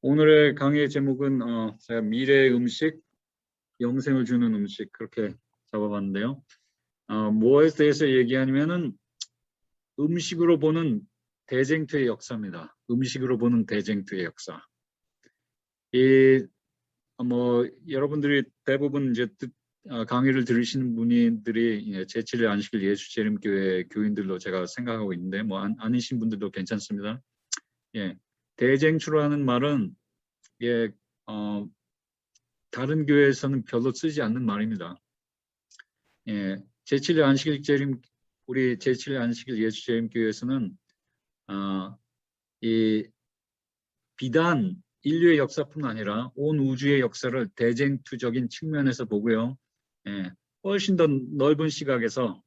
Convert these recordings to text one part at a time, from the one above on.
오늘의 강의의 제목은 제가 미래의 음식, 영생을 주는 음식 그렇게 잡아봤는데요. 뭐에 대해서 얘기하냐면은 음식으로 보는 대쟁투의 역사입니다. 음식으로 보는 대쟁투의 역사. 여러분들이 대부분 이제 강의를 들으시는 분들이 제7일 안식일 예수재림교회 교인들로 제가 생각하고 있는데 아니신 분들도 괜찮습니다. 대쟁투라는 말은 다른 교회에서는 별로 쓰지 않는 말입니다. 제7일 안식일 재림 우리 제7일 안식일 예수재림교회에서는 이 비단 인류의 역사뿐 아니라 온 우주의 역사를 대쟁투적인 측면에서 보고요. 훨씬 더 넓은 시각에서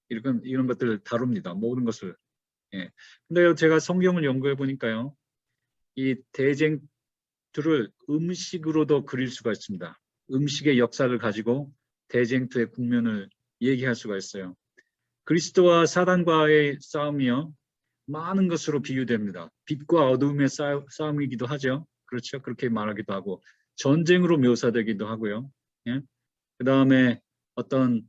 이런 것들을 다룹니다. 모든 것을. 근데 제가 성경을 연구해 보니까요. 이 대쟁투를 음식으로도 그릴 수가 있습니다. 음식의 역사를 가지고 대쟁투의 국면을 얘기할 수가 있어요. 그리스도와 사단과의 싸움이요. 많은 것으로 비유됩니다. 빛과 어두움의 싸움이기도 하죠. 그렇죠. 그렇게 말하기도 하고 전쟁으로 묘사되기도 하고요. 그 다음에 어떤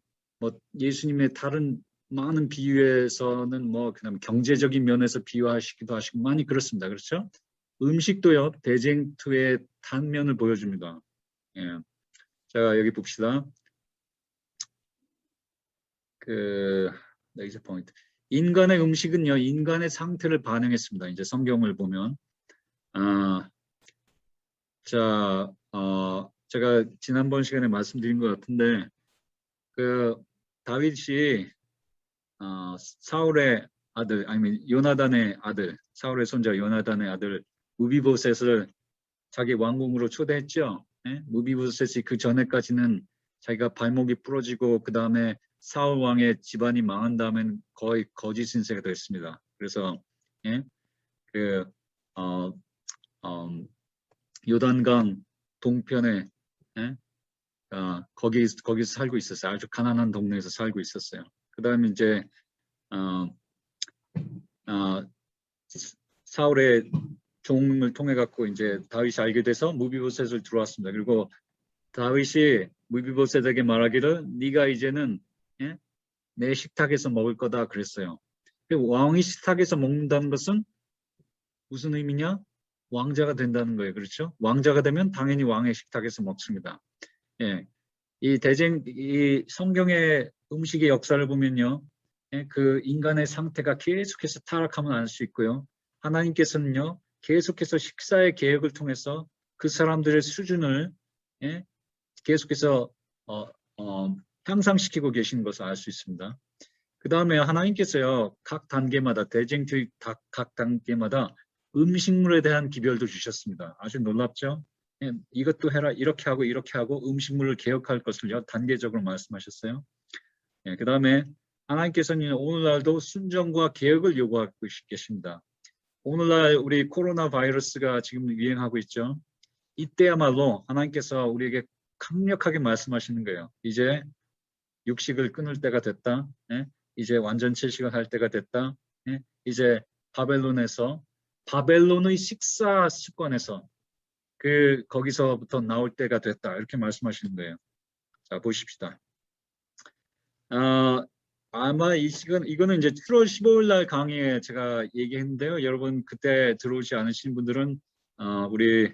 예수님의 다른 많은 비유에서는 그다음 경제적인 면에서 비유하시기도 하시고 많이 그렇습니다. 그렇죠? 음식도요. 대쟁투의 단면을 보여줍니다. 자, 여기 봅시다. 넥스트 포인트. 인간의 음식은요, 인간의 상태를 반영했습니다. 이제 성경을 보면. 제가 지난번 시간에 말씀드린 것 같은데, 다윗이, 사울의 아들, 아니면 요나단의 아들, 사울의 손자 요나단의 아들, 무비보셋을 자기 왕궁으로 초대했죠. 무비보셋이 그 전에까지는 자기가 발목이 부러지고, 그 다음에 사울 왕의 집안이 망한 다음엔 거의 거짓 신세가 됐습니다. 그래서 요단강 동편에 거기서 살고 있었어요. 아주 가난한 동네에서 살고 있었어요. 그 다음에 이제 사울의 종을 통해 갖고 이제 다윗이 알게 돼서 무비보셋을 들어왔습니다. 그리고 다윗이 무비보셋에게 말하기를 네가 이제는 내 식탁에서 먹을 거다 그랬어요. 왕이 식탁에서 먹는다는 것은 무슨 의미냐? 왕자가 된다는 거예요. 그렇죠? 왕자가 되면 당연히 왕의 식탁에서 먹습니다. 이 성경의 음식의 역사를 보면요. 그 인간의 상태가 계속해서 타락하면 알 수 있고요. 하나님께서는요. 계속해서 식사의 계획을 통해서 그 사람들의 수준을 계속해서 향상시키고 계시는 것을 알 수 있습니다. 그 다음에 하나님께서요. 각 단계마다 대쟁투의 각 단계마다 음식물에 대한 기별도 주셨습니다. 아주 놀랍죠? 이것도 해라 이렇게 하고 음식물을 개혁할 것을요. 단계적으로 말씀하셨어요. 그 다음에 하나님께서는 오늘날도 순종과 개혁을 요구하고 계십니다. 오늘날 우리 코로나 바이러스가 지금 유행하고 있죠. 이때야말로 하나님께서 우리에게 강력하게 말씀하시는 거예요. 이제 육식을 끊을 때가 됐다. 이제 완전 채식을 할 때가 됐다. 이제 바벨론의 식사 습관에서 거기서부터 나올 때가 됐다. 이렇게 말씀하시는 거예요. 자, 보십시다. 아마 이거는 이제 7월 15일 날 강의에 제가 얘기했는데요. 여러분 그때 들어오지 않으신 분들은 우리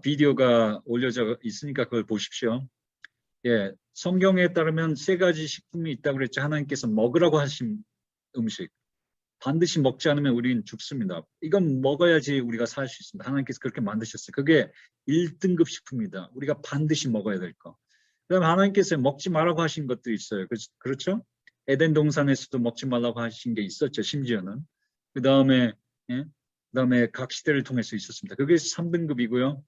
비디오가 올려져 있으니까 그걸 보십시오. 성경에 따르면 3가지 식품이 있다고 그랬죠. 하나님께서 먹으라고 하신 음식. 반드시 먹지 않으면 우리는 죽습니다. 이건 먹어야지 우리가 살 수 있습니다. 하나님께서 그렇게 만드셨어요. 그게 1등급 식품입니다. 우리가 반드시 먹어야 될 거. 그다음에 하나님께서 먹지 말라고 하신 것들이 있어요. 그렇죠? 에덴 동산에서도 먹지 말라고 하신 게 있었죠. 심지어는. 그다음에 각 시대를 통해서 있었습니다. 그게 3등급이고요.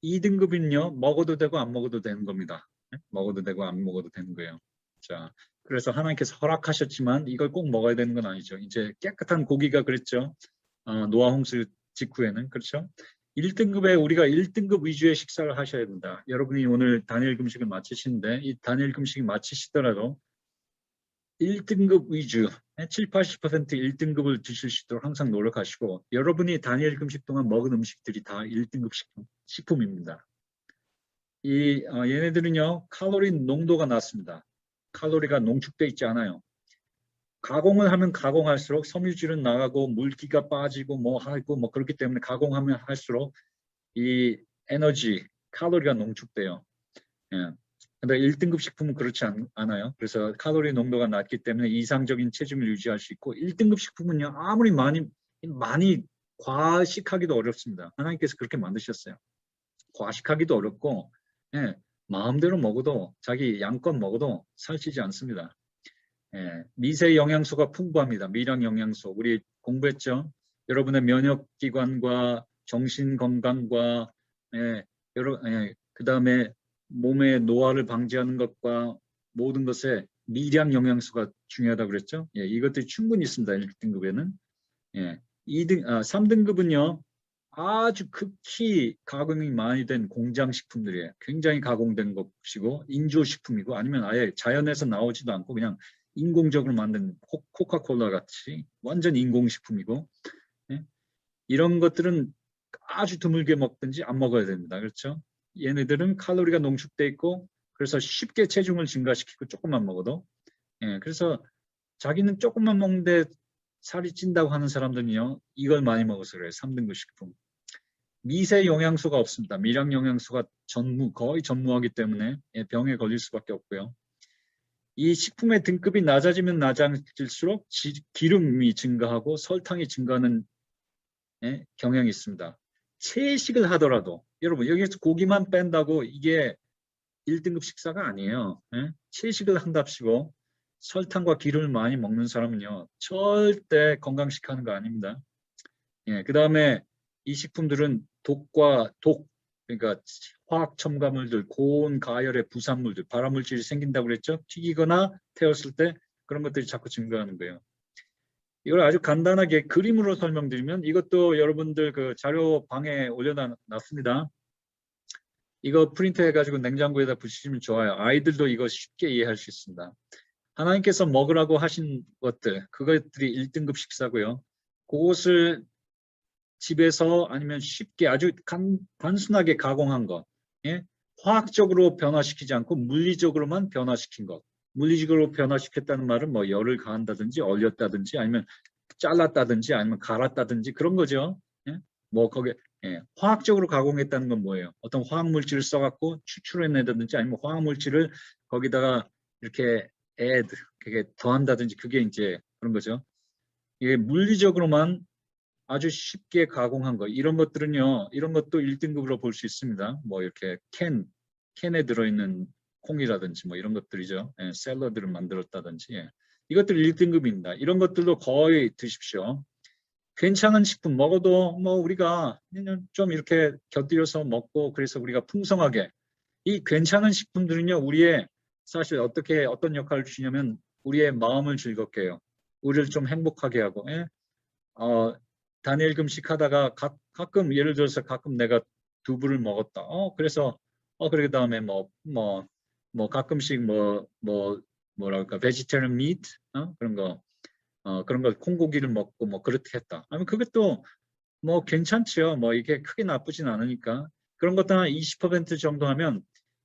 2등급은요. 먹어도 되고 안 먹어도 되는 겁니다. 먹어도 되고 안 먹어도 되는 거예요. 자, 그래서 하나님께서 허락하셨지만 이걸 꼭 먹어야 되는 건 아니죠. 이제 깨끗한 고기가 그랬죠. 노아 홍수 직후에는. 그렇죠? 1등급에 우리가 1등급 위주의 식사를 하셔야 된다. 여러분이 오늘 단일 금식을 마치시는데 이 단일 금식이 마치시더라도 1등급 위주, 7, 80% 1등급을 드실 수 있도록 항상 노력하시고 여러분이 단일 금식 동안 먹은 음식들이 다 1등급 식품입니다. 얘네들은요 칼로리 농도가 낮습니다. 칼로리가 농축돼 있지 않아요. 가공을 하면 가공할수록 섬유질은 나가고 물기가 빠지고 뭐 하고 뭐 그렇기 때문에 가공하면 할수록 이 에너지, 칼로리가 농축돼요. 예. 근데 1등급 식품은 그렇지 않아요. 그래서 칼로리 농도가 낮기 때문에 이상적인 체중을 유지할 수 있고 1등급 식품은요 아무리 많이 과식하기도 어렵습니다. 하나님께서 그렇게 만드셨어요. 과식하기도 어렵고 예, 마음대로 먹어도 자기 양껏 먹어도 살찌지 않습니다. 예, 미세 영양소가 풍부합니다. 미량 영양소 우리 공부했죠. 여러분의 면역기관과 정신 건강과 그 다음에 몸의 노화를 방지하는 것과 모든 것에 미량 영양소가 중요하다고 그랬죠. 예, 이것들이 충분히 있습니다. 1등급에는. 예, 3등급은요. 아주 극히 가공이 많이 된 공장식품들이에요. 굉장히 가공된 것이고 인조식품이고 아니면 아예 자연에서 나오지도 않고 그냥 인공적으로 만든 코카콜라 같이 완전 인공식품이고 예? 이런 것들은 아주 드물게 먹든지 안 먹어야 됩니다. 그렇죠? 얘네들은 칼로리가 농축돼 있고 그래서 쉽게 체중을 증가시키고 조금만 먹어도 그래서 자기는 조금만 먹는데 살이 찐다고 하는 사람들은요 이걸 많이 먹어서 그래요. 3등급 식품. 미세 영양소가 없습니다. 미량 영양소가 거의 전무하기 때문에 병에 걸릴 수밖에 없고요. 이 식품의 등급이 낮아지면 낮아질수록 기름이 증가하고 설탕이 증가하는 경향이 있습니다. 채식을 하더라도 여러분 여기서 고기만 뺀다고 이게 1등급 식사가 아니에요. 채식을 한답시고 설탕과 기름을 많이 먹는 사람은요 절대 건강식 하는 거 아닙니다. 그 다음에 이 식품들은 그러니까 화학 첨가물들, 고온 가열의 부산물들, 발암물질이 생긴다고 그랬죠. 튀기거나 태웠을 때 그런 것들이 자꾸 증가하는 거예요. 이걸 아주 간단하게 그림으로 설명드리면 이것도 여러분들 그 자료 방에 올려놨습니다. 이거 프린트 해가지고 냉장고에다 붙이시면 좋아요. 아이들도 이거 쉽게 이해할 수 있습니다. 하나님께서 먹으라고 하신 것들, 그것들이 1등급 식사고요. 그것을 집에서 아니면 쉽게 아주 단순하게 가공한 것, 화학적으로 변화시키지 않고 물리적으로만 변화시킨 것. 물리적으로 변화시켰다는 말은 뭐 열을 가한다든지 얼렸다든지 아니면 잘랐다든지 아니면 갈았다든지 그런 거죠. 뭐 거기에 화학적으로 가공했다는 건 뭐예요? 어떤 화학물질을 써갖고 추출해내다든지 아니면 화학물질을 거기다가 이렇게 그게 더한다든지 그게 이제 그런 거죠. 이게 물리적으로만 아주 쉽게 가공한 거 이런 것들은요 이런 것도 1등급으로 볼 수 있습니다. 뭐 이렇게 캔에 들어있는 콩이라든지 뭐 이런 것들이죠. 샐러드를 만들었다든지 이것들 1등급입니다. 이런 것들도 거의 드십시오. 괜찮은 식품 먹어도 뭐 우리가 좀 이렇게 곁들여서 먹고 그래서 우리가 풍성하게 이 괜찮은 식품들은요 우리의 사실 어떤 역할을 주냐면 우리의 마음을 즐겁게 해요. 우리를 좀 행복하게 하고 단일 금식 하다가 가끔 예를 들어서 가끔 내가 두부를 먹었다. 그래서 그래 그다음에 뭐 가끔씩 뭐랄까 vegetarian meat 그런 거 그런 거 콩고기를 먹고 뭐 그렇게 했다. 아니면 그것도 뭐 괜찮지요. 뭐 이게 크게 나쁘진 않으니까 그런 것도 한 20% 정도 하면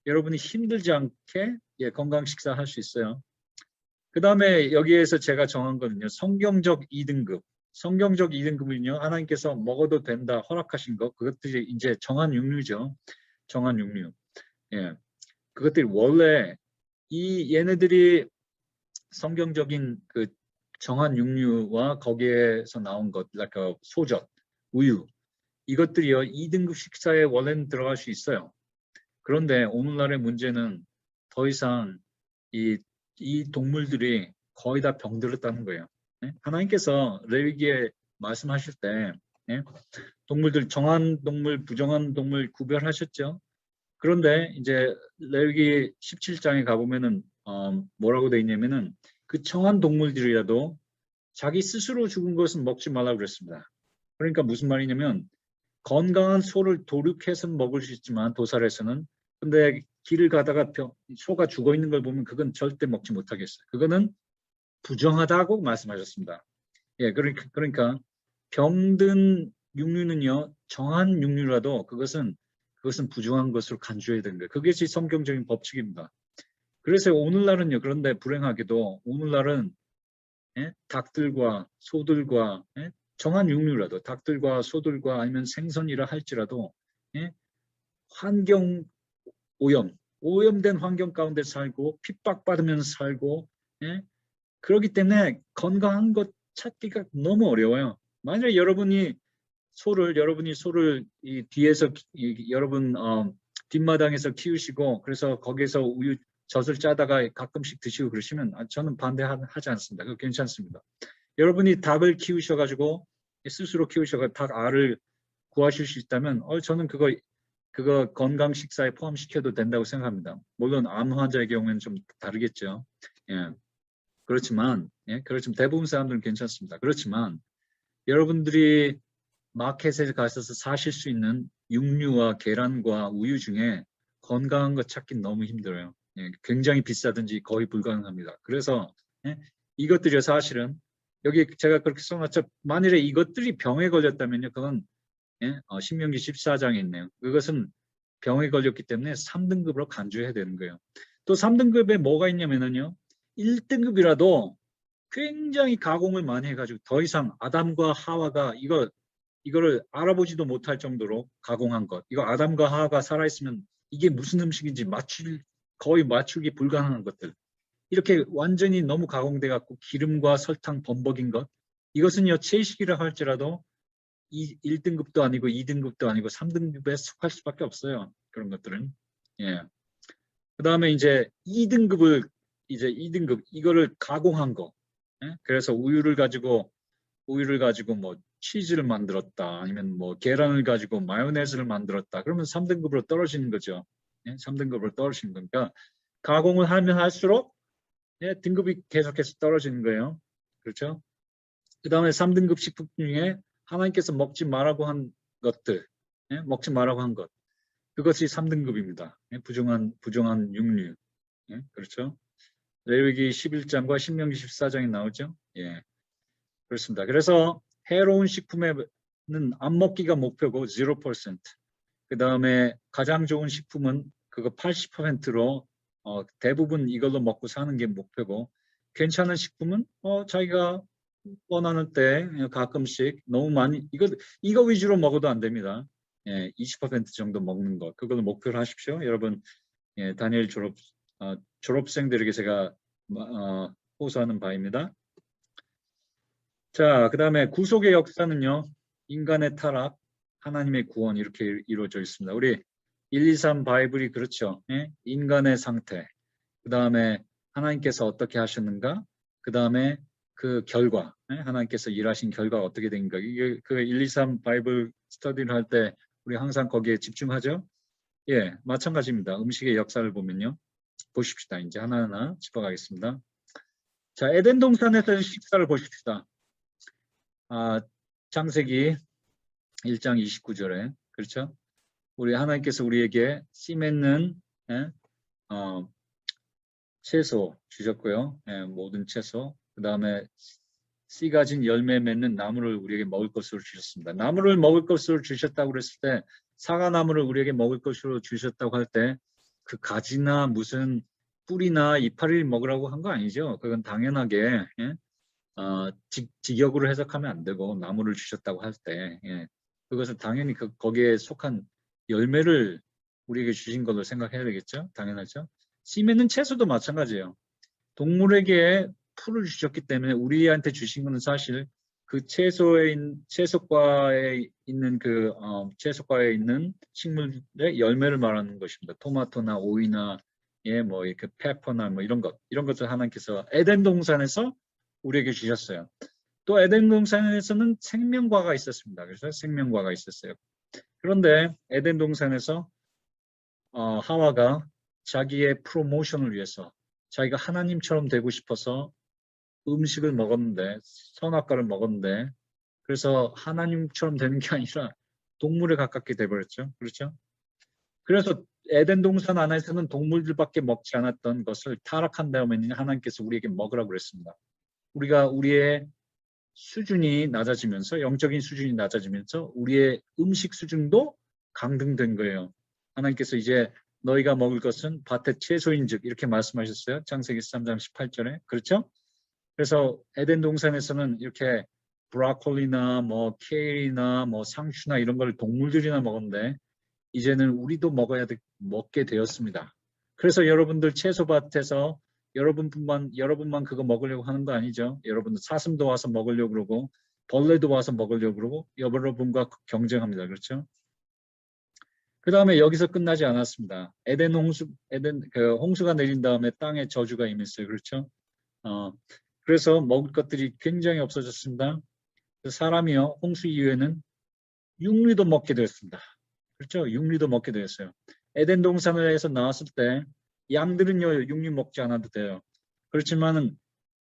여러분이 힘들지 않게 건강 식사 할 수 있어요. 그 다음에 여기에서 제가 정한 거는요. 성경적 2등급. 성경적 2등급은요. 하나님께서 먹어도 된다 허락하신 것. 그것들이 이제 정한 육류죠. 정한 육류. 그것들이 원래 얘네들이 성경적인 그 정한 육류와 거기에서 나온 것, like 소젓, 우유. 이것들이요. 2등급 식사에 원래는 들어갈 수 있어요. 그런데 오늘날의 문제는 더 이상 이 동물들이 거의 다 병들었다는 거예요. 하나님께서 레위기에 말씀하실 때 동물들 정한 동물, 부정한 동물 구별하셨죠. 그런데 이제 레위기 17장에 가보면은 뭐라고 돼 있냐면은 그 정한 동물들이라도 자기 스스로 죽은 것은 먹지 말라고 그랬습니다. 그러니까 무슨 말이냐면 건강한 소를 도륙해서는 먹을 수 있지만 도살에서는 근데 길을 가다가 소가 죽어 있는 걸 보면 그건 절대 먹지 못하겠어요. 그거는 부정하다고 말씀하셨습니다. 예, 그러니까 병든 육류는요, 정한 육류라도 그것은 부정한 것으로 간주해야 되는 거예요. 그것이 성경적인 법칙입니다. 그래서 오늘날은요, 그런데 불행하게도 오늘날은 예? 닭들과 소들과 예? 정한 육류라도 닭들과 소들과 아니면 생선이라 할지라도 예? 환경 오염된 환경 가운데 살고 핍박받으면서 살고 예? 그렇기 때문에 건강한 것 찾기가 너무 어려워요. 만약에 여러분이 소를 이 뒤에서 여러분 뒷마당에서 키우시고 그래서 거기서 우유 젖을 짜다가 가끔씩 드시고 그러시면 저는 반대하지 않습니다. 그거 괜찮습니다. 여러분이 닭을 키우셔가지고 스스로 키우셔가 닭 알을 구하실 수 있다면 저는 그거 건강 식사에 포함시켜도 된다고 생각합니다. 물론 암 환자의 경우에는 좀 다르겠죠. 예. 그렇지만 대부분 사람들은 괜찮습니다. 그렇지만 여러분들이 마켓에 가셔서 사실 수 있는 육류와 계란과 우유 중에 건강한 것 찾기 너무 힘들어요. 예, 굉장히 비싸든지 거의 불가능합니다. 그래서 이것들이 사실은 여기 제가 그렇게 써놨죠. 만일에 이것들이 병에 걸렸다면요. 그건 신명기 14장에 있네요. 그것은 병에 걸렸기 때문에 3등급으로 간주해야 되는 거예요. 또 3등급에 뭐가 있냐면요. 1등급이라도 굉장히 가공을 많이 해가지고 더 이상 아담과 하와가 이거를 알아보지도 못할 정도로 가공한 것. 이거 아담과 하와가 살아있으면 이게 무슨 음식인지 거의 맞추기 불가능한 것들. 이렇게 완전히 너무 가공돼 갖고 기름과 설탕 범벅인 것. 이것은요, 채식이라 할지라도 1등급도 아니고 2등급도 아니고 3등급에 속할 수밖에 없어요. 그런 것들은. 예. 그 다음에 이제 2등급 이거를 가공한 거. 예? 그래서 우유를 가지고 뭐 치즈를 만들었다. 아니면 뭐 계란을 가지고 마요네즈를 만들었다. 그러면 3등급으로 떨어지는 거죠. 예? 3등급으로 떨어지는 거니까 가공을 하면 할수록 등급이 계속해서 떨어지는 거예요. 그렇죠? 그 다음에 3등급 식품 중에 하나님께서 먹지 말라고 한 것들, 먹지 말라고 한 것, 그것이 3등급입니다. 부정한 육류. 그렇죠? 레위기 11장과 신명기 14장에 나오죠. 예, 그렇습니다. 그래서 해로운 식품에는 안 먹기가 목표고 0%. 그 다음에 가장 좋은 식품은 그거 80%로 대부분 이걸로 먹고 사는 게 목표고, 괜찮은 식품은 자기가 원하는 때 가끔씩 너무 많이 이거 위주로 먹어도 안 됩니다. 예, 20% 정도 먹는 것, 그걸 목표로 하십시오. 여러분, 예, 다니엘 졸업생들에게 제가 호소하는 바입니다. 자, 그 다음에 구속의 역사는요, 인간의 타락, 하나님의 구원, 이렇게 이루어져 있습니다. 우리 1, 2, 3 바이블이 그렇죠. 예? 인간의 상태, 그 다음에 하나님께서 어떻게 하셨는가, 그 다음에 그 결과, 하나님께서 일하신 결과가 어떻게 된가. 이게 그 1, 2, 3 바이블 스터디를 할 때 우리 항상 거기에 집중하죠. 예, 마찬가지입니다. 음식의 역사를 보면요. 보십시다. 이제 하나하나 짚어가겠습니다. 자, 에덴 동산에서의 식사를 보십시다. 창세기 1장 29절에 그렇죠? 우리 하나님께서 우리에게 씨 맺는 채소 주셨고요. 모든 채소. 그 다음에 씨 가진 열매 맺는 나무를 우리에게 먹을 것으로 주셨습니다. 나무를 먹을 것으로 주셨다고 그랬을 때, 사과나무를 우리에게 먹을 것으로 주셨다고 할 때 그 가지나 무슨 뿌리나 이파리를 먹으라고 한 거 아니죠. 그건 당연하게 직역으로 해석하면 안 되고, 나무를 주셨다고 할 때 그것은 당연히 거기에 속한 열매를 우리에게 주신 걸로 생각해야 되겠죠. 당연하죠. 씨 맺는 채소도 마찬가지예요. 동물에게 풀을 주셨기 때문에 우리한테 주신 것은 사실 그 채소과에 있는 채소과에 있는 식물의 열매를 말하는 것입니다. 토마토나 오이나 뭐 이렇게 페퍼나 뭐 이런 것들 하나님께서 에덴 동산에서 우리에게 주셨어요. 또 에덴 동산에서는 생명과가 있었습니다. 그래서 생명과가 있었어요. 그런데 에덴 동산에서 하와가 자기의 프로모션을 위해서, 자기가 하나님처럼 되고 싶어서 음식을 먹었는데, 선악과를 먹었는데, 그래서 하나님처럼 되는 게 아니라 동물에 가깝게 돼버렸죠. 그렇죠? 그래서 에덴 동산 안에서는 동물들밖에 먹지 않았던 것을 타락한 다음에는 하나님께서 우리에게 먹으라고 그랬습니다. 우리가 우리의 수준이 낮아지면서 영적인 수준이 낮아지면서 우리의 음식 수준도 강등된 거예요. 하나님께서 이제 너희가 먹을 것은 밭의 채소인즉 이렇게 말씀하셨어요. 창세기 3장 18절에. 그렇죠? 그래서 에덴 동산에서는 이렇게 브로콜리나 뭐 케일이나 뭐 상추나 이런 걸 동물들이나 먹었는데 이제는 우리도 먹게 되었습니다. 그래서 여러분들 채소밭에서 여러분만 그거 먹으려고 하는 거 아니죠? 여러분들 사슴도 와서 먹으려고 그러고 벌레도 와서 먹으려고 그러고 여러분과 경쟁합니다. 그렇죠? 그 다음에 여기서 끝나지 않았습니다. 홍수가 내린 다음에 땅에 저주가 임했어요. 그렇죠? 그래서 먹을 것들이 굉장히 없어졌습니다. 사람이요, 홍수 이후에는 육류도 먹게 되었습니다. 그렇죠? 육류도 먹게 되었어요. 에덴 동산에서 나왔을 때 양들은요, 육류 먹지 않아도 돼요. 그렇지만은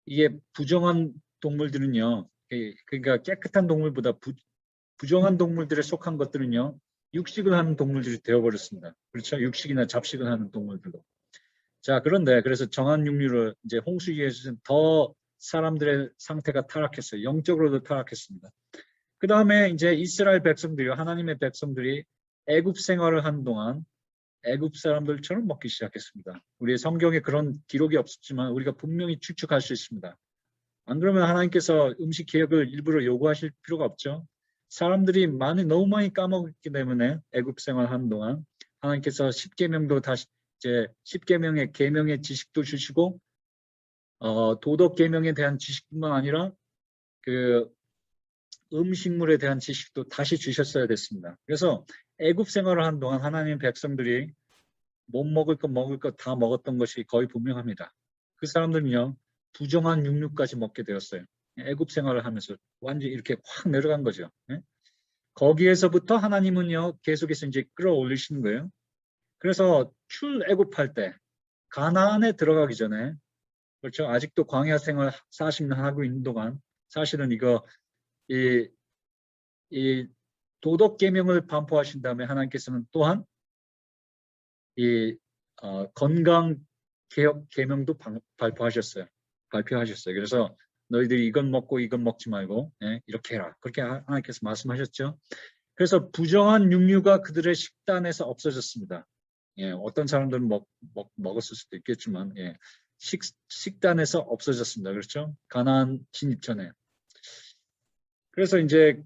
이게 부정한 동물들은요, 그러니까 깨끗한 동물보다 부정한 동물들에 속한 것들은요, 육식을 하는 동물들이 되어버렸습니다. 그렇죠? 육식이나 잡식을 하는 동물들도. 자, 그런데 그래서 정한 육류를 이제 홍수 이후에서는 더 사람들의 상태가 타락했어요. 영적으로도 타락했습니다. 그 다음에 이제 이스라엘 백성들이 하나님의 백성들이 애굽 생활을 하는 동안 애굽 사람들처럼 먹기 시작했습니다. 우리의 성경에 그런 기록이 없었지만 우리가 분명히 추측할 수 있습니다. 안 그러면 하나님께서 음식 개혁을 일부러 요구하실 필요가 없죠. 사람들이 너무 많이 까먹었기 때문에 애굽 생활하는 동안 하나님께서 십계명도 다시 이제 십계명의 계명의 지식도 주시고 도덕 계명에 대한 지식뿐만 아니라 그 음식물에 대한 지식도 다시 주셨어야 됐습니다. 그래서 애굽 생활을 하는 동안 하나님 백성들이 못 먹을 것 다 먹었던 것이 거의 분명합니다. 그 사람들은요 부정한 육류까지 먹게 되었어요. 애굽 생활을 하면서 완전히 이렇게 확 내려간 거죠. 거기에서부터 하나님은요 계속해서 이제 끌어올리시는 거예요. 그래서 출애굽할 때 가나안에 들어가기 전에 그렇죠. 아직도 광야 생활 40년 하고 있는 동안 사실은 이 도덕 계명을 반포하신 다음에 하나님께서는 또한 이 건강 개혁 계명도 발표하셨어요. 그래서 너희들이 이건 먹고 이건 먹지 말고 이렇게 해라. 그렇게 하나님께서 말씀하셨죠. 그래서 부정한 육류가 그들의 식단에서 없어졌습니다. 어떤 사람들은 먹었을 수도 있겠지만 식단에서 없어졌습니다. 그렇죠? 가나안 진입 전에. 그래서 이제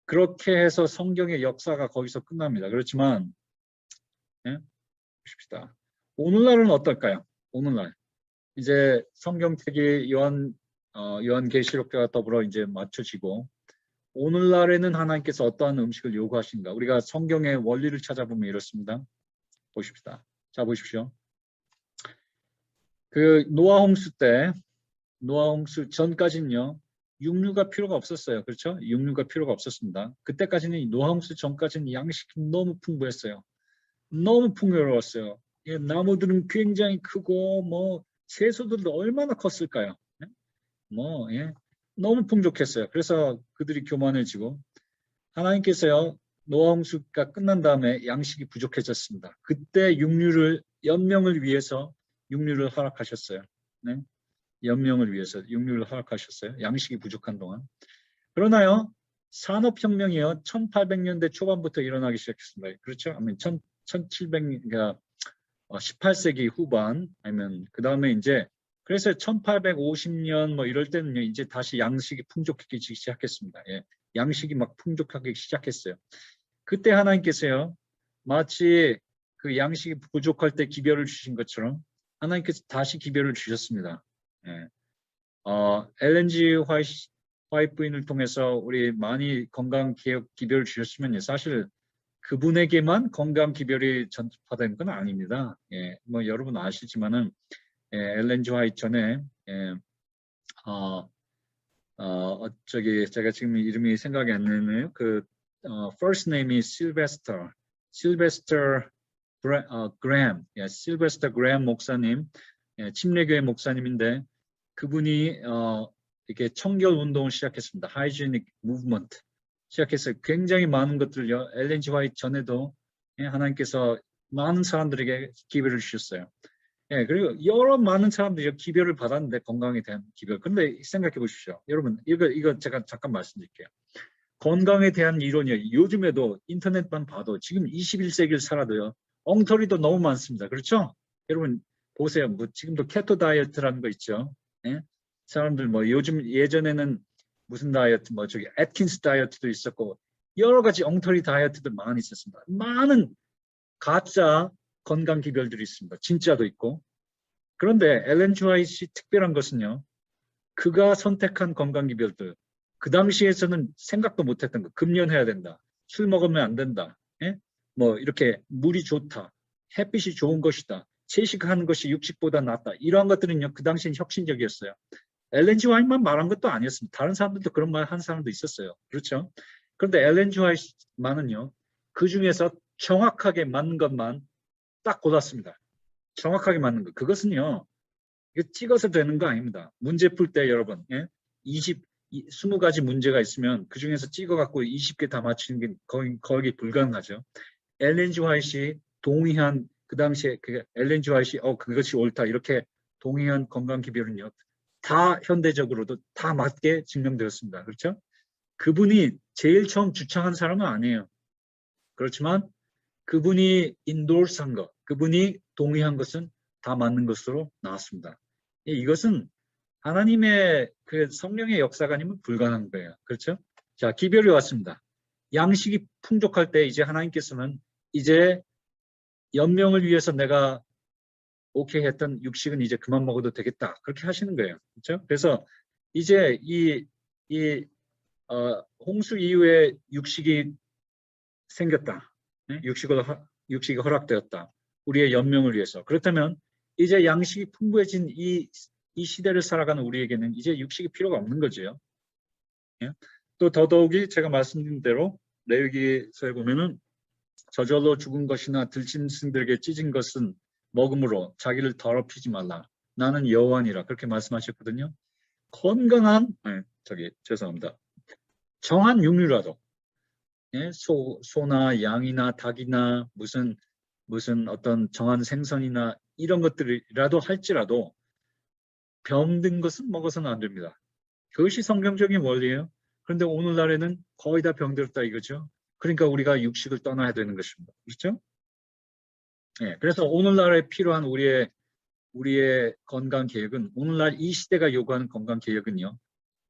그렇게 해서 성경의 역사가 거기서 끝납니다. 그렇지만 보십시다. 오늘날은 어떨까요? 오늘날 이제 성경책이 요한계시록과 더불어 이제 맞춰지고 오늘날에는 하나님께서 어떠한 음식을 요구하신가? 우리가 성경의 원리를 찾아보면 이렇습니다. 보십시다. 자, 보십시오. 그 노아 홍수 전까지는요. 육류가 필요가 없었어요. 그렇죠? 육류가 필요가 없었습니다. 그때까지는 노아 홍수 전까지는 양식이 너무 풍부했어요. 너무 풍요로웠어요. 나무들은 굉장히 크고 뭐 채소들도 얼마나 컸을까요? 너무 풍족했어요. 그래서 그들이 교만해지고 하나님께서요. 노아 홍수가 끝난 다음에 양식이 부족해졌습니다. 그때 연명을 위해서 육류를 허락하셨어요. 연명을 위해서 육류를 허락하셨어요. 양식이 부족한 동안. 그러나요. 산업혁명이요. 1800년대 초반부터 일어나기 시작했습니다. 그렇죠? 아니면 1700, 18세기 후반 아니면 그 다음에 이제 그래서 1850년 뭐 이럴 때는요. 이제 다시 양식이 풍족하기 시작했습니다. 양식이 막 풍족하기 시작했어요. 그때 하나님께서요. 마치 그 양식이 부족할 때 기별을 주신 것처럼 하나님께서 다시 기별을 주셨습니다. LNG 화이트 부인을 통해서 우리 많이 건강 개혁 기별을 주셨으면 사실 그분에게만 건강 기별이 전파된 건 아닙니다. 뭐 여러분 아시지만은 LNG 화이트 전에 제가 지금 이름이 생각이 안 나네요. first name이 실베스터 그램, 실베스터 그램 목사님, 침례교회 목사님인데 그분이 이렇게 청결 운동을 시작했습니다. 하이지닉 무브먼트 시작했어요. 굉장히 많은 것들요. LNG 화이트 전에도 하나님께서 많은 사람들에게 기회를 주셨어요. 예, 그리고 여러 많은 사람들이 기별을 받았는데 건강에 대한 기별. 근데 생각해 보십시오. 여러분, 이거 제가 잠깐 말씀드릴게요. 건강에 대한 이론이 요즘에도 인터넷만 봐도 지금 21세기를 살아도요. 엉터리도 너무 많습니다. 그렇죠? 여러분 보세요. 뭐 지금도 케토 다이어트라는 거 있죠. 예? 사람들 뭐 요즘 예전에는 무슨 다이어트 뭐 저기 애킨스 다이어트도 있었고 여러 가지 엉터리 다이어트도 많이 있었습니다. 많은 가짜 건강 기별들이 있습니다. 진짜도 있고. 그런데 엘렌 지 화이트의 특별한 것은요. 그가 선택한 건강 기별들 그 당시에서는 생각도 못했던 거. 금연해야 된다. 술 먹으면 안 된다. 예? 뭐 이렇게 물이 좋다. 햇빛이 좋은 것이다. 채식하는 것이 육식보다 낫다. 이러한 것들은요. 그 당시엔 혁신적이었어요. 엘렌 지 화이트만 말한 것도 아니었습니다. 다른 사람들도 그런 말 한 사람도 있었어요. 그렇죠? 그런데 엘렌 지 화이트만은요. 그 중에서 정확하게 맞는 것만 딱 골랐습니다. 정확하게 맞는 것. 그것은요. 이거 찍어서 되는 거 아닙니다. 문제 풀 때 여러분, 예? 20가지 문제가 있으면 그 중에서 찍어갖고 20개 다 맞추는 게 거의 불가능하죠. 엘렌 지 화이트이 동의한 그 당시에 그 엘렌 지 화이트이 그것이 옳다 이렇게 동의한 건강 기별은요. 다 현대적으로도 다 맞게 증명되었습니다. 그렇죠? 그분이 제일 처음 주창한 사람은 아니에요. 그렇지만 그분이 인도스한 것, 그분이 동의한 것은 다 맞는 것으로 나왔습니다. 이것은 하나님의 그 성령의 역사가 아니면 불가능한 거예요. 그렇죠? 자, 기별이 왔습니다. 양식이 풍족할 때 이제 하나님께서는 이제 연명을 위해서 내가 오케이 했던 육식은 이제 그만 먹어도 되겠다. 그렇게 하시는 거예요. 그렇죠? 그래서 이제 홍수 이후에 육식이 생겼다. 네? 육식이 허락되었다. 우리의 연명을 위해서. 그렇다면 이제 양식이 풍부해진 이 시대를 살아가는 우리에게는 이제 육식이 필요가 없는 거죠. 예? 또 더더욱이 제가 말씀드린 대로 레위기서에 보면은 저절로 죽은 것이나 들짐승들에게 찢은 것은 먹음으로 자기를 더럽히지 말라. 나는 여호와니라 그렇게 말씀하셨거든요. 건강한 죄송합니다. 정한 육류라도 예? 소나 양이나 닭이나 무슨 어떤 정한 생선이나 이런 것들이라도 할지라도 병든 것은 먹어서는 안 됩니다. 그것이 성경적인 원리예요. 그런데 오늘날에는 거의 다 병들었다 이거죠. 그러니까 우리가 육식을 떠나야 되는 것입니다. 그렇죠? 예, 그래서 오늘날에 필요한 우리의 건강 계획은 오늘날 이 시대가 요구하는 건강 계획은요.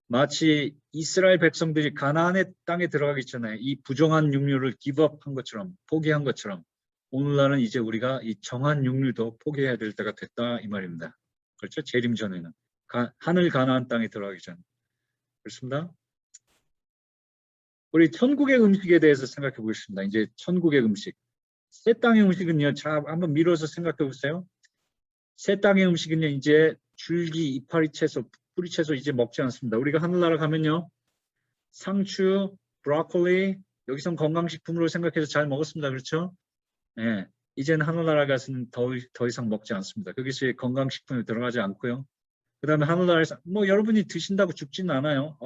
마치 이스라엘 백성들이 가나안의 땅에 들어가기 전에 이 부정한 육류를 기브업한 것처럼 포기한 것처럼 오늘날은 이제 우리가 이 정한 육류도 포기해야 될 때가 됐다 이 말입니다. 그렇죠? 재림 전에는 하늘 가나안 땅에 들어가기 전 그렇습니다. 우리 천국의 음식에 대해서 생각해 보겠습니다. 이제 천국의 음식. 새 땅의 음식은요. 자, 한번 미뤄서 생각해 보세요. 새 땅의 음식은요. 이제 줄기, 이파리 채소, 뿌리 채소 이제 먹지 않습니다. 우리가 하늘나라 가면요. 상추, 브로콜리, 여기선 건강식품으로 생각해서 잘 먹었습니다. 그렇죠? 예. 이제는 하늘나라 가서는 더 이상 먹지 않습니다. 거기서 건강식품이 들어가지 않고요. 그 다음에 하늘나라에서 뭐 여러분이 드신다고 죽지는 않아요.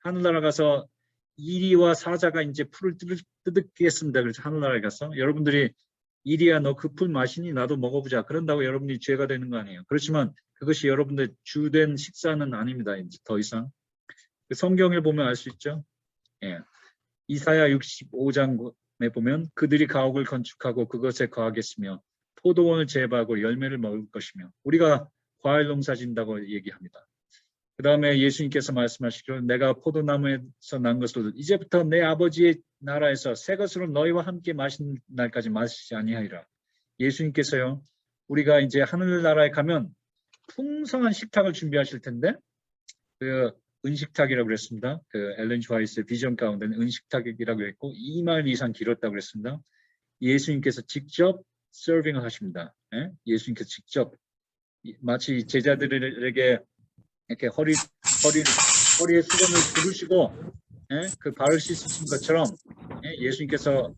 하늘나라 가서 이리와 사자가 이제 풀을 뜯겠습니다. 그래서 하늘나라에 가서 여러분들이 이리야 너 그 풀 마시니 나도 먹어보자. 그런다고 여러분이 죄가 되는 거 아니에요. 그렇지만 그것이 여러분들 주된 식사는 아닙니다. 이제 더 이상. 성경을 보면 알 수 있죠. 예. 이사야 65장에 보면 그들이 가옥을 건축하고 그것에 거하겠으며 포도원을 재배하고 열매를 먹을 것이며 우리가 과일 농사 짓는다고 얘기합니다. 그 다음에 예수님께서 말씀하시기로 내가 포도나무에서 난 것을 이제부터 내 아버지의 나라에서 새 것으로 너희와 함께 마시는 날까지 마시지 아니하리라. 예수님께서요. 우리가 이제 하늘나라에 가면 풍성한 식탁을 준비하실 텐데 그 은식탁이라고 그랬습니다. 그 엘렌 지 화이트의 비전 가운데는 은식탁이라고 했고 2마일 이상 길었다고 그랬습니다. 예수님께서 직접 서빙을 하십니다. 예? 예수님께서 직접 마치 제자들에게 이렇게 허리에 수건을 두르시고 예? 그 발을 씻으신 것처럼 예? 예수님께서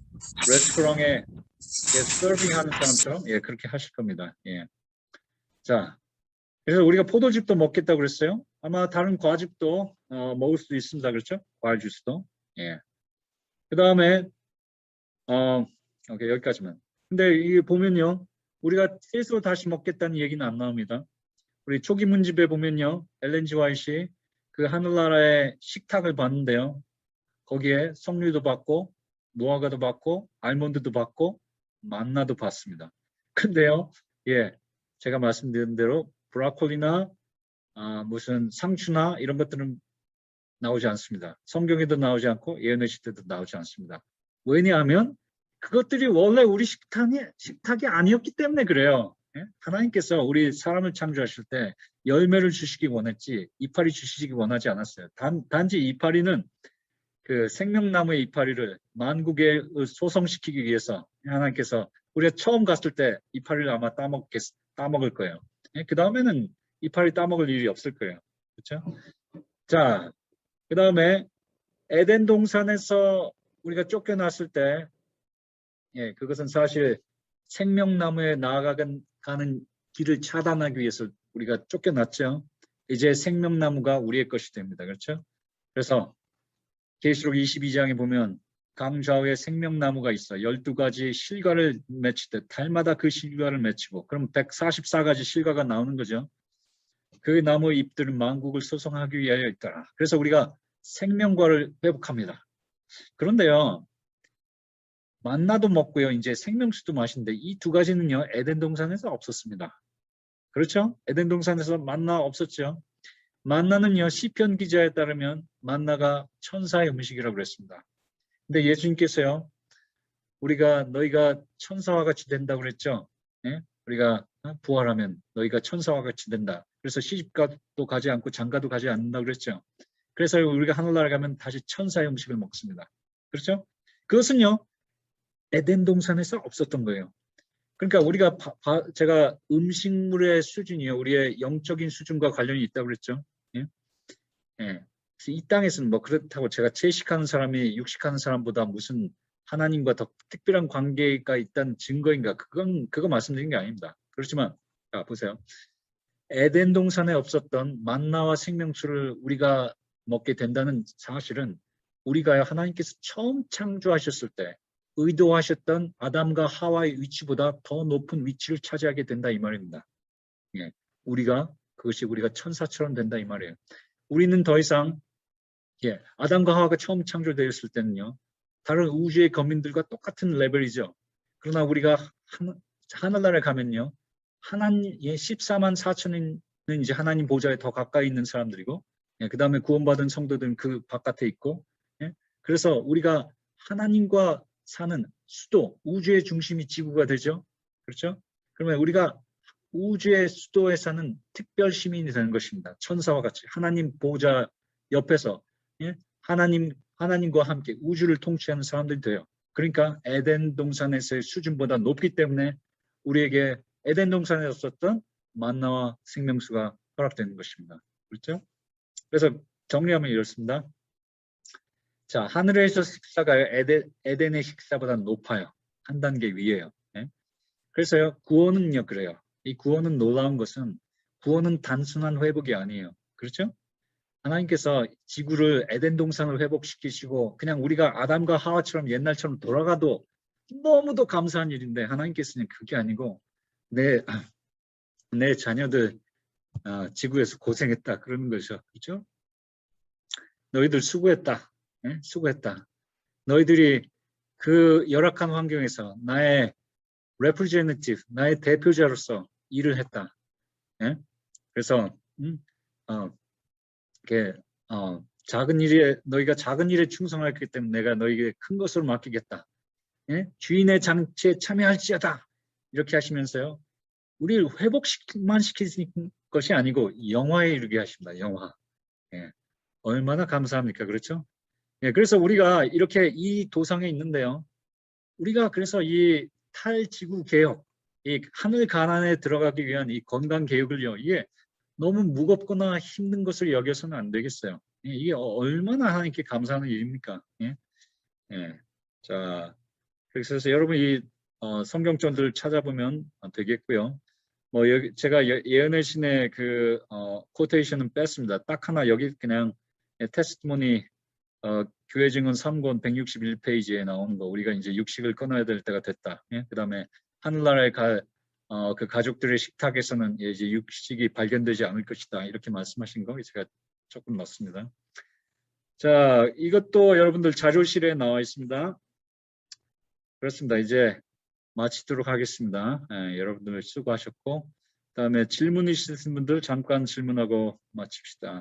레스토랑에 서빙하는 사람처럼 예, 그렇게 하실 겁니다. 예. 자, 그래서 우리가 포도즙도 먹겠다고 그랬어요. 아마 다른 과즙도 먹을 수도 있습니다. 그렇죠? 과일 주스도. 예. 그 다음에 오케이, 여기까지만. 근데 이게 보면요. 우리가 채소 다시 먹겠다는 얘기는 안 나옵니다. 우리 초기 문집에 보면요. 엘렌 G 화이트이 그 하늘나라의 식탁을 봤는데요. 거기에 석류도 받고 무화과도 받고 알몬드도 받고 만나도 받습니다. 근데요. 예, 제가 말씀드린 대로 브로콜리나 무슨 상추나 이런 것들은 나오지 않습니다. 성경에도 나오지 않고 예언의 시대도 나오지 않습니다. 왜냐하면 그것들이 원래 우리 식탁이 아니었기 때문에 그래요. 예? 하나님께서 우리 사람을 창조하실 때 열매를 주시기 원했지 이파리 주시기 원하지 않았어요. 단지 이파리는 그 생명나무의 이파리를 만국에 소성시키기 위해서 하나님께서 우리가 처음 갔을 때 이파리를 아마 따먹을 거예요. 예? 그 다음에는 이파리 따먹을 일이 없을 거예요. 그렇죠? 자, 그 다음에 에덴 동산에서 우리가 쫓겨났을 때, 예, 그것은 사실 생명나무에 나아가는 길을 차단하기 위해서 우리가 쫓겨났죠. 이제 생명나무가 우리의 것이 됩니다. 그렇죠? 그래서 계시록 22장에 보면 강좌우에 생명나무가 있어 12가지 실과를 맺히듯 달마다 그 실과를 맺히고 그럼 144가지 실과가 나오는 거죠. 그 나무의 잎들은 만국을 소성하기 위하여 있더라. 그래서 우리가 생명과를 회복합니다. 그런데요. 만나도 먹고요. 이제 생명수도 마시는데 이 두 가지는요. 에덴 동산에서 없었습니다. 그렇죠? 에덴 동산에서 만나 없었죠. 만나는요. 시편 기자에 따르면 만나가 천사의 음식이라고 그랬습니다. 근데 예수님께서요. 너희가 천사와 같이 된다고 그랬죠. 예? 우리가 부활하면 너희가 천사와 같이 된다. 그래서 시집가도 가지 않고 장가도 가지 않는다고 그랬죠. 그래서 우리가 하늘나라 가면 다시 천사의 음식을 먹습니다. 그렇죠? 그것은요. 에덴 동산에서 없었던 거예요. 그러니까 우리가 제가 음식물의 수준이요. 우리의 영적인 수준과 관련이 있다고 그랬죠. 예? 예. 이 땅에서는 뭐 그렇다고 제가 채식하는 사람이 육식하는 사람보다 무슨 하나님과 더 특별한 관계가 있다는 증거인가? 그거 말씀드린 게 아닙니다. 그렇지만 자, 보세요. 에덴 동산에 없었던 만나와 생명수를 우리가 먹게 된다는 사실은 우리가 하나님께서 처음 창조하셨을 때 의도하셨던 아담과 하와의 위치보다 더 높은 위치를 차지하게 된다 이 말입니다. 예, 그것이 우리가 천사처럼 된다 이 말이에요. 우리는 더 이상 아담과 하와가 처음 창조되었을 때는요. 다른 우주의 거민들과 똑같은 레벨이죠. 그러나 우리가 하늘나라에 가면요. 하나님 14만 4천은 이제 하나님 보좌에 더 가까이 있는 사람들이고 그 다음에 구원받은 성도들은 그 바깥에 있고 그래서 우리가 하나님과 사는 수도, 우주의 중심이 지구가 되죠. 그렇죠? 그러면 우리가 우주의 수도에 사는 특별 시민이 되는 것입니다. 천사와 같이 하나님 보좌 옆에서 하나님과 함께 우주를 통치하는 사람들이 돼요. 그러니까 에덴 동산에서의 수준보다 높기 때문에 우리에게 에덴 동산에 없었던 만나와 생명수가 허락되는 것입니다. 그렇죠? 그래서 정리하면 이렇습니다. 자, 하늘에서 식사가 에덴의 식사보다 높아요. 한 단계 위에요. 네? 그래서요, 구원은요, 그래요. 이 구원은 놀라운 것은 구원은 단순한 회복이 아니에요. 그렇죠? 하나님께서 지구를 에덴 동산을 회복시키시고 그냥 우리가 아담과 하와처럼 옛날처럼 돌아가도 너무도 감사한 일인데 하나님께서는 그게 아니고 내 자녀들 지구에서 고생했다 그러는 거죠. 그렇죠? 너희들 수고했다. 네? 수고했다. 너희들이 그 열악한 환경에서 나의 representative, 나의 대표자로서 일을 했다. 네? 그래서 너희가 작은 일에 충성하였기 때문에 내가 너희에게 큰 것으로 맡기겠다. 예? 주인의 장치에 참여할지어다. 이렇게 하시면서요. 우리를 회복만 시키는 것이 아니고 영화에 이르게 하십니다. 영화. 예. 얼마나 감사합니까? 그렇죠? 예, 그래서 우리가 이렇게 이 도상에 있는데요. 우리가 그래서 이 탈지구 개혁, 이 하늘 가난에 들어가기 위한 이 건강 개혁을요. 이게 너무 무겁거나 힘든 것을 여겨서는 안 되겠어요. 예, 이게 얼마나 하나님께 감사하는 일입니까? 예? 예. 자, 그래서 여러분 이 성경전들을 찾아보면 되겠고요. 뭐 여기 제가 예언의 신의 그 코테이션은 뺐습니다. 딱 하나 여기 그냥 테스트모니 교회 증언 3권 161페이지에 나오는 거 우리가 이제 육식을 끊어야 될 때가 됐다. 예? 그다음에 하늘나라에 갈 그 가족들의 식탁에서는 이제 육식이 발견되지 않을 것이다. 이렇게 말씀하신 거 제가 조금 맞습니다. 자, 이것도 여러분들 자료실에 나와 있습니다. 그렇습니다. 이제 마치도록 하겠습니다. 여러분들 수고하셨고, 그다음에 질문 있으신 분들 잠깐 질문하고 마칩시다.